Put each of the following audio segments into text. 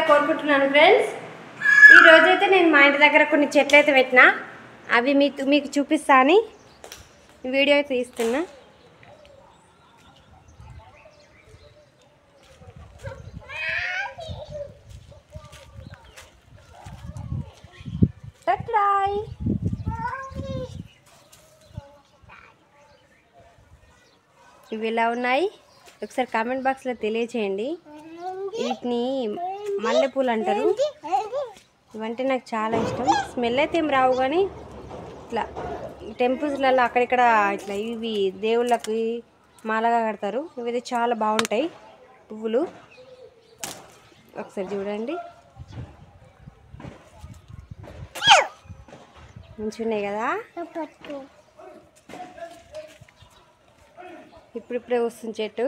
కోరుకుంటున్నాను ఫ్రెండ్స్. ఈ రోజైతే నేను మా ఇంటి దగ్గర కొన్ని చెట్లు అయితే పెట్టినా, అవి మీకు చూపిస్తా అని వీడియో అయితే తీస్తున్నా. ఇవి ఎలా ఉన్నాయి ఒకసారి కామెంట్ బాక్స్లో తెలియచేయండి. వీటిని మల్లెపూలు అంటారు. ఇవంటే నాకు చాలా ఇష్టం. స్మెల్ అయితే ఏం రావు, కానీ ఇట్లా టెంపుల్స్లలో అక్కడిక్కడ ఇట్లా ఇవి దేవుళ్ళకి మాలగా కడతారు. ఇవి చాలా బాగుంటాయి పువ్వులు. ఒకసారి చూడండి, మంచిగా ఉన్నాయి కదా. ఇప్పుడిప్పుడే వస్తుంది చెట్టు.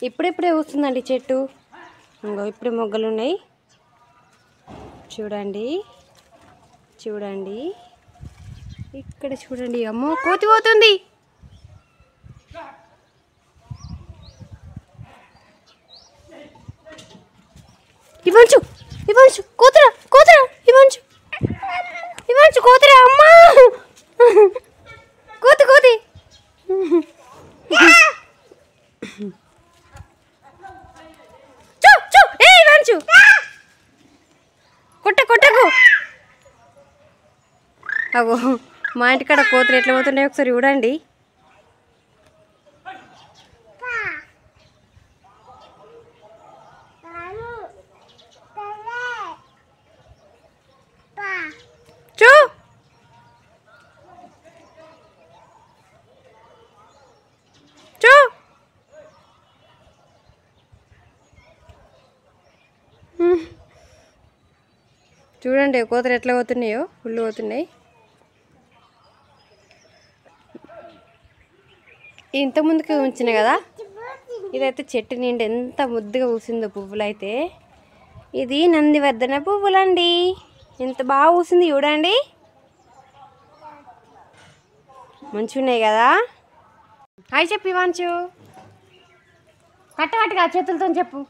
ఇప్పుడిప్పుడే వస్తుందండి చెట్టు. ఇంకో ఇప్పుడే మొగ్గలు ఉన్నాయి. చూడండి చూడండి, ఇక్కడ చూడండి. అమ్మో, కోతి పోతుంది. ఇవ్వంచు ఇవ్వంచు, కూతురా కూతురా, ఇవ్వంచు ఇవ్వంచు, కూతురా. అమ్మా, కోతి కోతి. ఇవ్వంచు, కొట్టకు. అగో, మా ఇంటికాడ కోతులు ఎట్లా పోతున్నాయి ఒకసారి చూడండి. చూడండి కోతలు ఎట్లా పోతున్నాయో, ఫుల్ పోతున్నాయి. ఇంత ముందుకు ఉంచిన కదా, ఇదైతే చెట్టు నిండి ఎంత ముద్దుగా పూసిందో పువ్వులు అయితే. ఇది నందివర్ధన పువ్వులండి. ఎంత బాగా పూసింది చూడండి, మంచిగా ఉన్నాయి కదా. హాయ్ చెప్పు ఇవాంచు, కట్టగా చేతులతో చెప్పు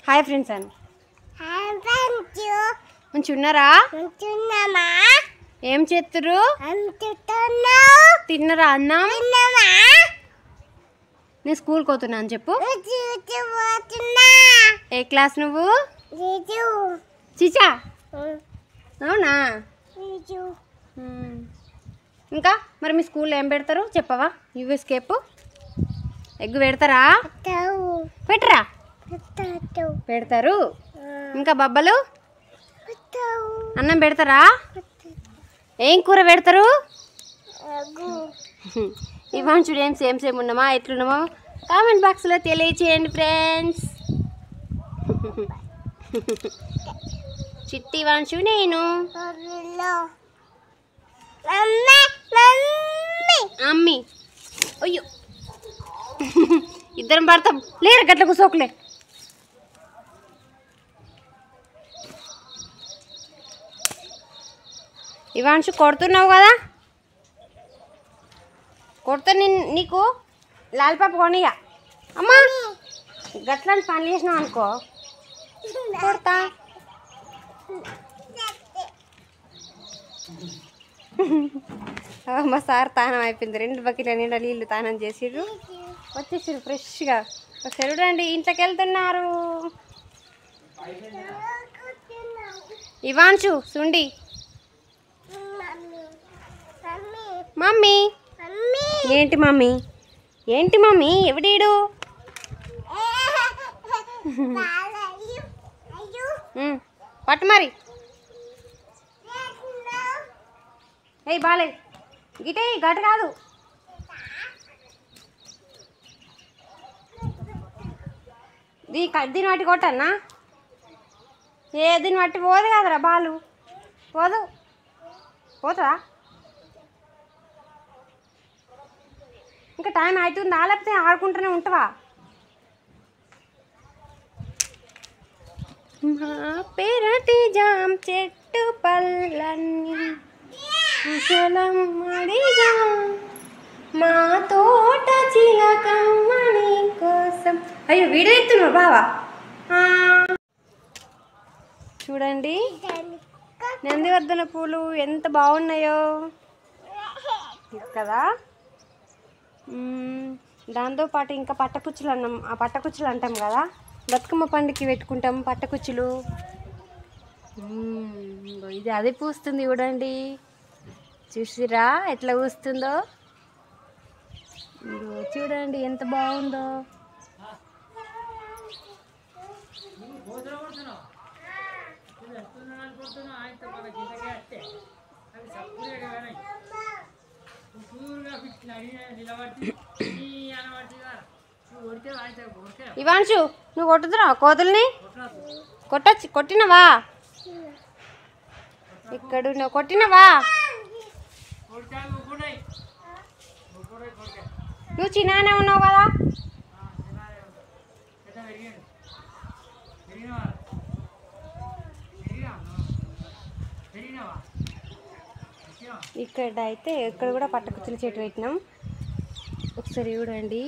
హాయ్ ఫ్రెండ్స్ అని. మంచి ఉన్నారా? ఏం చేస్తురు? తిన్నరా అన్నం? నేను స్కూల్కి పోతున్నా అని చెప్పు. ఏ క్లాస్ నువ్వు? చీచా, అవునా? ఇంకా మరి మీ స్కూల్లో ఏం పెడతారు చెప్పవా? యూఎస్కేప్ ఎగ్ పెడతారా? పెట్టరా? పెడతారు. ఇంకా బబ్బలు అన్నం పెడతారా? ఏం కూర పెడతారు? ఇవాళ చూడు ఏం సేమ్ ఉన్నామా ఎట్లున్నామో కామెంట్ బాక్స్లో తెలియచేయండి ఫ్రెండ్స్. చిట్టి వాంచు నేను అమ్మి. అయ్యో, ఇద్దరం పడతాం. లేరు గట్ల కూసోకలే. ఇవాంశు కొడుతున్నావు కదా, కొడుతా నీకు లాలిపాప కొనిగా. అమ్మా, గట్లాంటి పని చేసినావు అనుకో కొడతా. మా సార్ తానం అయిపోయింది. 2 బకెట్ల నిండా నీళ్ళు తానం చేసిర్రు, వచ్చేసారు ఫ్రెష్గా. ఒకసారి చూడండి, ఇంట్లోకి వెళ్తున్నారు. ఇవాంశు సుండి. మమ్మీ ఏంటి మమ్మీ? ఏంటి మమ్మీ? ఎవడీడు? పట్టు మరి. ఏ బాలే గిటే గట్ట కాదు. దీని బట్టి కొట్టన్నా? దీన్ని బట్టి పోదు కదరా బాలు, పోతుందా? ఇంకా టైం అవుతుందా? లేకపోతే ఆడుకుంటూనే ఉంటావా? మా పెరటి జామ చెట్టు పళ్ళన్నీ కుశలమ్మడిగా మా తోట చిలకమ్మని కోసం. అయ్యో వీడియో ఎత్తున్నావు బావా. చూడండి నందివర్ధన పూలు ఎంత బాగున్నాయో కదా. దాంతోపాటు ఇంకా పట్టకుచ్చులు అన్నాం. ఆ పట్టకుచ్చులు అంటాం కదా, బతుకమ్మ పండుగకి పెట్టుకుంటాం పట్టకుచ్చులు. ఇది అది పూస్తుంది చూడండి, చూసిరా ఎట్లా పూస్తుందో. చూడండి ఎంత బాగుందో. ఇవాన్షు నువ్వు కొట్టుతున్నావా కోతుల్ని? కొట్టినవా? ఇక్కడ నువ్వు కొట్టినవా? నువ్వు చిన్నగానే ఉన్నావు కదా. ఇక్కడ అయితే ఇక్కడ కూడా పట్టకుచ్చుల చెట్టు పెట్టినాం. ఒకసారి చూడండి,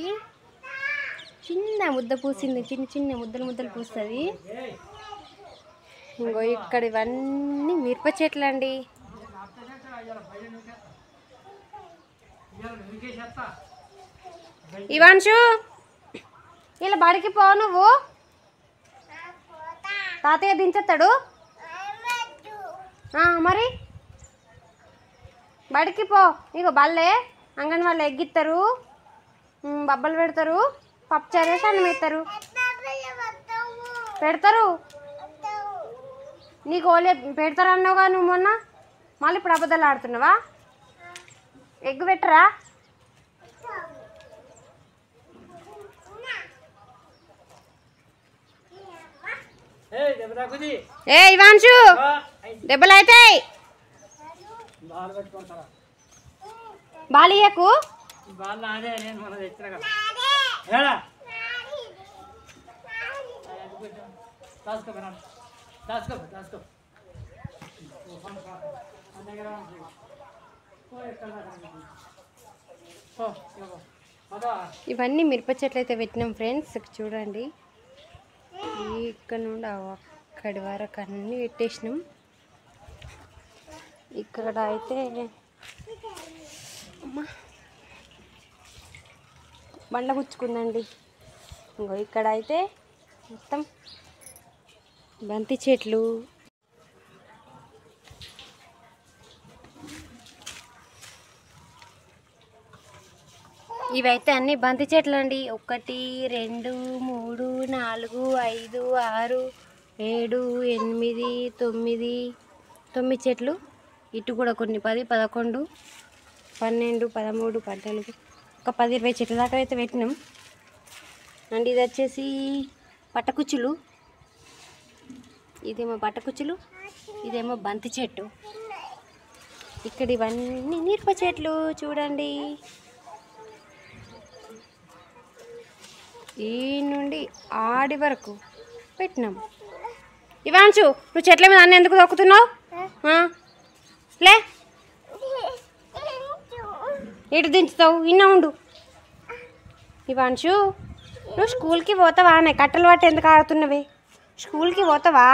చిన్న ముద్ద పూసింది, చిన్న చిన్న ముద్దలు పూస్తుంది. ఇంకో ఇక్కడ ఇవన్నీ మిరప చెట్లు అండి. ఇవాన్షు ఇలా బడికి పో, నువ్వు తాతయ్య దించేస్తాడు మరి. బడికి పో. ఇగో బల్లే అంగన్ వాళ్ళు ఎగ్గిస్తారు, బబ్బలు పెడతారు, పప్పు చారేసి అన్నం వేస్తారు. పెడతారు నీకు ఓలే పెడతారు అన్నావుగా నువ్వు మొన్న, మళ్ళీ ఇప్పుడు అబద్ధాలు ఆడుతున్నావా? ఎగ్ పెట్టరా? ఏ ఇవాన్షు దెబ్బలు అవుతాయి. బాలియకు ఇవన్నీ మిరప చెట్లు అయితే పెట్టినాం ఫ్రెండ్స్. చూడండి ఇక్కడ నుండి అక్కడి వరకు అన్నీ పెట్టేసినాం. ఇక్కడ అయితే బండ గుచ్చుకుందండి. ఇంకో ఇక్కడ అయితే మొత్తం బంతి చెట్లు. ఇవైతే అన్ని బంతి చెట్లు అండి. 1 2 3 4 5 6 7 8 9 చెట్లు. ఇటు కూడా కొన్ని 10 11 12 13 14 ఒక 10 20 చెట్ల దాకా అయితే పెట్టినాం అండి. ఇది వచ్చేసి పట్టకుచ్చులు, ఇదేమో పట్టకుచ్చులు, ఇదేమో బంతి చెట్టు. ఇక్కడ ఇవన్నీ మిరప చెట్లు చూడండి. ఈ నుండి ఆడి వరకు పెట్టినాం. ఇవాన్షు నువ్వు చెట్ల మీద అన్నీ ఎందుకు తొక్కుతున్నావు? లే ఇటు దించుతావు, ఇన్న ఉండు. ఇవాన్షు నువ్వు స్కూల్కి పోతావా? కట్టెలు పట్టి ఎందుకు ఆడుతున్నవి? స్కూల్కి పోతావా?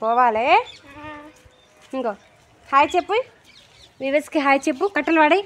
పోవాలే. ఇంకో హాయ్ చెప్పు, వివేస్కి హాయ్ చెప్పు. కట్టెలు పడి